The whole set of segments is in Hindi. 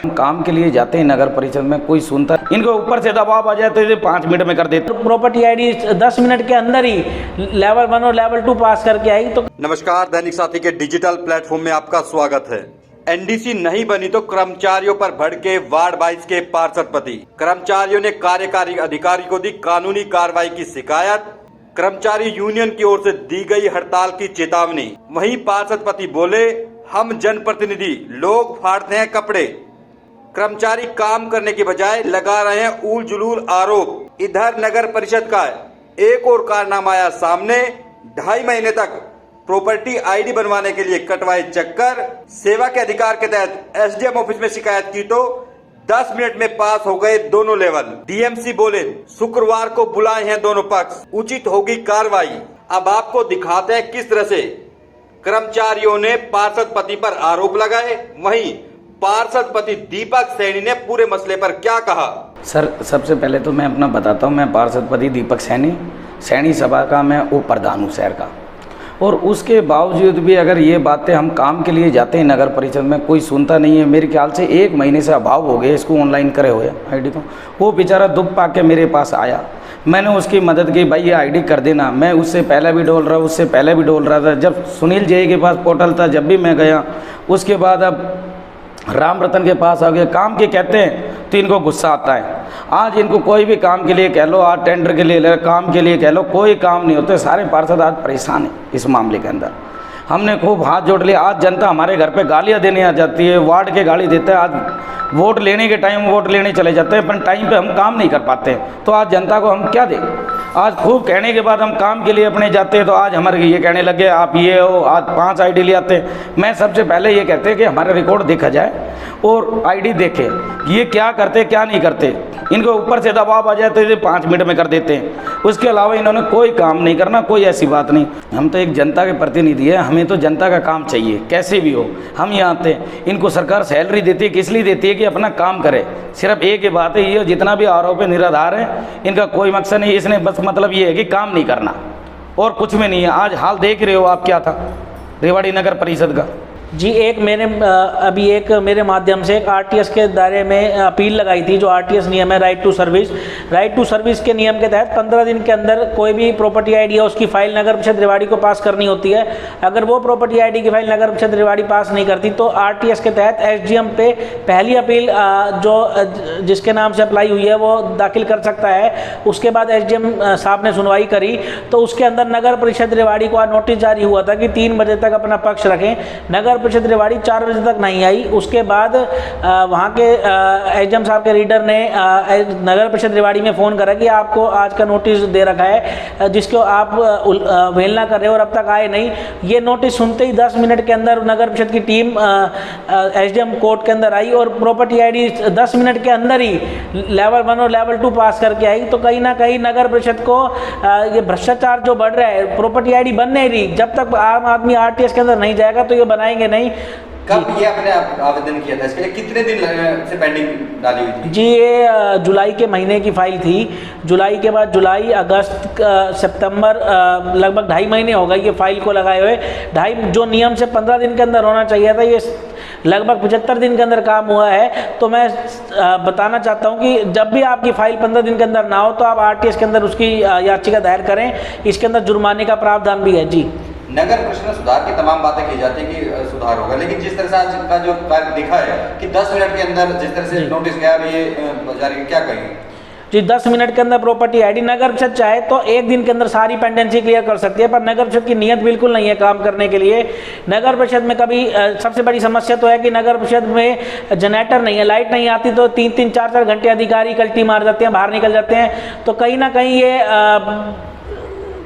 काम के लिए जाते हैं नगर परिषद में, कोई सुनता, इनको ऊपर से दबाव आ जाए तो ये 5 मिनट में कर देते। प्रॉपर्टी आईडी 10 मिनट के अंदर ही लेवल 1 और लेवल 2 पास करके आई। तो नमस्कार, दैनिक साथी के डिजिटल प्लेटफॉर्म में आपका स्वागत है। एनडीसी नहीं बनी तो कर्मचारियों पर भड़के वार्ड 22 के पार्षद पति। कर्मचारियों ने कार्यकारी अधिकारी को दी कानूनी कार्रवाई की शिकायत। कर्मचारी यूनियन की ओर से दी गई हड़ताल की चेतावनी। वहीं पार्षद पति बोले, हम जनप्रतिनिधि, लोग फाड़ते हैं कपड़े। कर्मचारी काम करने की बजाय लगा रहे हैं ऊल जुलूल आरोप। इधर नगर परिषद का एक और कारनामा आया सामने। 2.5 महीने तक प्रॉपर्टी आईडी बनवाने के लिए कटवाए चक्कर। सेवा के अधिकार के तहत एसडीएम ऑफिस में शिकायत की तो 10 मिनट में पास हो गए दोनों लेवल। डीएमसी बोले, शुक्रवार को बुलाए हैं दोनों पक्ष, उचित होगी कार्रवाई। अब आपको दिखाते हैं किस तरह से कर्मचारियों ने पार्षद पति पर आरोप लगाए। वहीं पार्षद पति दीपक सैनी ने पूरे मसले पर क्या कहा। सर, सबसे पहले तो मैं अपना बताता हूँ, मैं पार्षद पति दीपक सैनी सभा का मैं उप प्रधान हूँ शहर का। और उसके बावजूद भी अगर ये बातें, हम काम के लिए जाते हैं नगर परिषद में, कोई सुनता नहीं है। मेरे ख्याल से 1 महीने से अभाव हो गए इसको ऑनलाइन करे हुए आईडी को। वो बेचारा दुख पा के मेरे पास आया, मैंने उसकी मदद की, भाई ये आईडी कर देना। मैं उससे पहले भी डोल रहा, उससे पहले भी डोल रहा था। जब सुनील जी के पास पोर्टल था, जब भी मैं गया, उसके बाद अब राम रतन के पास आ गए। काम के कहते हैं तो इनको गुस्सा आता है। आज इनको कोई भी काम के लिए कह लो, आज टेंडर के लिए काम के लिए कह लो, कोई काम नहीं होते। सारे पार्षद आज परेशान हैं इस मामले के अंदर। हमने खूब हाथ जोड़ लिया। आज जनता हमारे घर पे गालियां देने आ जाती है, वार्ड के गाली देते हैं। आज वोट लेने के टाइम वोट लेने चले जाते हैं, पर टाइम पे हम काम नहीं कर पाते, तो आज जनता को हम क्या दें। आज खूब कहने के बाद हम काम के लिए अपने जाते हैं तो आज हमारे ये कहने लगे आप ये हो, आज 5 आईडी ले आते हैं। मैं सबसे पहले ये कहते हैं कि हमारा रिकॉर्ड देखा जाए और आईडी देखे ये क्या करते क्या नहीं करते। इनको ऊपर से दबाव आ जाए तो ये 5 मिनट में कर देते हैं। उसके अलावा इन्होंने कोई काम नहीं करना, कोई ऐसी बात नहीं। हम तो एक जनता के प्रतिनिधि है, हमें तो जनता का काम चाहिए कैसे भी हो। हम यहाँ आते हैं, इनको सरकार सैलरी देती है, किस लिए देती है कि अपना काम करे। सिर्फ एक ही बात है, ये जितना भी आरोप है निराधार है, इनका कोई मकसद नहीं। इसने बस मतलब ये है कि काम नहीं करना और कुछ में नहीं है। आज हाल देख रहे हो आप क्या था रेवाड़ी नगर परिषद का। जी, अभी एक मेरे माध्यम से एक आरटीएस के दायरे में अपील लगाई थी। जो आरटीएस नियम है, राइट टू सर्विस के नियम के तहत 15 दिन के अंदर कोई भी प्रॉपर्टी आईडी है उसकी फाइल नगर परिषद रेवाड़ी को पास करनी होती है। अगर वो प्रॉपर्टी आईडी की फाइल नगर परिषद रेवाड़ी पास नहीं करती तो आरटीएस के तहत एसडीएम पे पहली अपील जो जिसके नाम से अप्लाई हुई है वो दाखिल कर सकता है। उसके बाद एसडीएम साहब ने सुनवाई करी तो उसके अंदर नगर परिषद रेवाड़ी को नोटिस जारी हुआ था कि 3 बजे तक अपना पक्ष रखें। नगर परिषद रेवाड़ी 4 बजे तक नहीं आई। उसके बाद वहाँ के एसडीएम साहब के रीडर ने नगर परिषद रेवाड़ी में फ़ोन करा कि आपको आज का नोटिस दे रखा है जिसको आप अवहेलना कर रहे हो और अब तक आए नहीं। ये नोटिस सुनते ही 10 मिनट के अंदर नगर परिषद की टीम एसडीएम कोर्ट के अंदर आई और प्रॉपर्टी आईडी 10 मिनट के अंदर ही लेवल 1 और लेवल 2 पास करके आई। तो कहीं ना कहीं नगर परिषद को ये भ्रष्टाचार जो बढ़ रहा है, प्रॉपर्टी आईडी बन नहीं रही। जब तक आम आदमी आरटीएस के अंदर नहीं जाएगा तो ये बनाएंगे नहीं। कब ये आपने आवेदन किया था, इसके लिए कितने दिन से पेंडिंग डाली हुई थी? जी, ये जुलाई के महीने की फाइल थी। जुलाई के बाद जुलाई, अगस्त, सितंबर, लगभग 2.5 महीने हो गए ये फाइल को लगाए हुए। 2.5 जो नियम से 15 दिन के अंदर होना चाहिए था, ये लगभग 75 दिन के अंदर काम हुआ है। तो मैं बताना चाहता हूँ कि जब भी आपकी फाइल 15 दिन के अंदर ना हो तो आप आरटीएस के अंदर उसकी याचिका दायर करें। इसके अंदर जुर्माने का प्रावधान भी है। जी, नगर परिषद में सुधार की तमाम बातें की जाती है कि सुधार होगा, लेकिन जिस तरह से आज का जो कार्य दिखा है कि 10 मिनट के अंदर जिस तरह से नोटिस गया, ये जारी, क्या कहेंगे? जी, 10 मिनट के अंदर प्रॉपर्टी आईडी नगर परिषद चाहे तो 1 दिन के अंदर सारी पेंडेंसी क्लियर कर सकती है, पर नगर परिषद की नीयत बिल्कुल नहीं है काम करने के लिए। नगर परिषद में कभी सबसे बड़ी समस्या तो है कि नगर परिषद में जनरेटर नहीं है, लाइट नहीं आती तो 3-3, 4-4 घंटे अधिकारी कल्टी मार जाते हैं, बाहर निकल जाते हैं। तो कहीं ना कहीं ये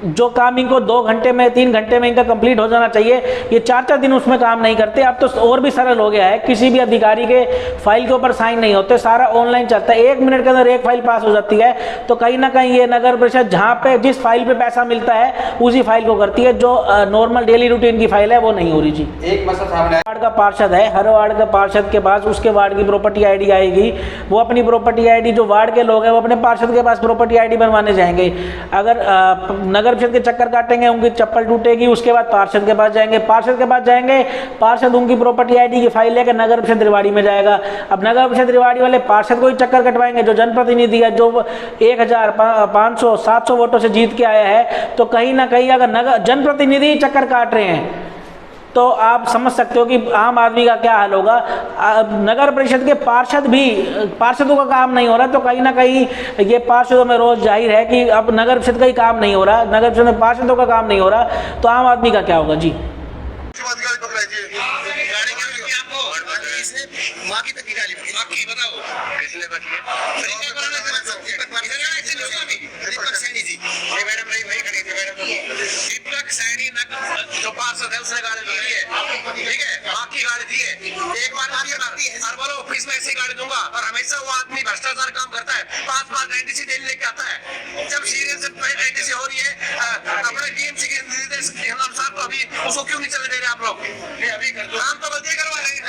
जो काम इनको 2 घंटे में, 3 घंटे में इनका कंप्लीट हो जाना चाहिए, ये 4-4 दिन उसमें काम नहीं करते। अब तो और भी सरल हो गया है, किसी भी अधिकारी के फाइल के ऊपर साइन नहीं होते, सारा ऑनलाइन चलता है। 1 मिनट के अंदर एक फाइल पास हो जाती है। तो कहीं ना कहीं ये नगर परिषद जहाँ पे जिस फाइल पे पैसा मिलता है उसी फाइल को करती है, जो नॉर्मल डेली रूटीन की फाइल है वो नहीं हो रही। जी, एक मसला सामने, वार्ड का पार्षद है, हर वार्ड का पार्षद के पास उसके वार्ड की प्रॉपर्टी आईडी आएगी। वो अपनी प्रॉपर्टी आईडी, जो वार्ड के लोग हैं वो अपने पार्षद के पास प्रॉपर्टी आईडी बनवाने जाएंगे। अगर नगर नगर परिषद के चक्कर काटेंगे, उनकी चप्पल टूटेगी, उसके बाद पार्षद के पास जाएंगे, पार्षद के पास जाएंगे, पार्षद उनकी प्रॉपर्टी आईडी की फाइल लेकर नगर परिषद रेवाड़ी में जाएगा। अब नगर परिषद रेवाड़ी वाले पार्षद को ही चक्कर कटवाएंगे, जो जनप्रतिनिधि है, जो 1500 700 वोटों से जीत के आया है, तो कहीं ना कहीं अगर नगर जनप्रतिनिधि चक्कर काट रहे हैं तो आप समझ सकते हो कि आम आदमी का क्या हाल होगा। नगर परिषद के पार्षदों का काम नहीं हो रहा, तो कहीं ना कहीं ये पार्षदों में रोज जाहिर है कि अब नगर परिषद का ही काम नहीं हो रहा, नगर परिषद में पार्षदों का काम नहीं हो रहा, तो आम आदमी का क्या होगा जी। दीपक सैनी जो पार्षद है उसने गाड़ी दी है, ठीक है, बाकी गाड़ी दी है। एक बार और बोलो ऑफिस में ऐसी गाड़ी दूंगा, और हमेशा वो आदमी भ्रष्टाचार काम करता है, 5 एनडीसी डेली लेके आता है। जब सीरियस एनडीसी हो रही है अपने डीएमसी के निर्देश के अनुसार, तो अभी उसको क्यों नहीं चलने दे रहे आप लोग? अभी काम तो बल्कि करवा रहे हैं,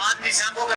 आदमी शाम को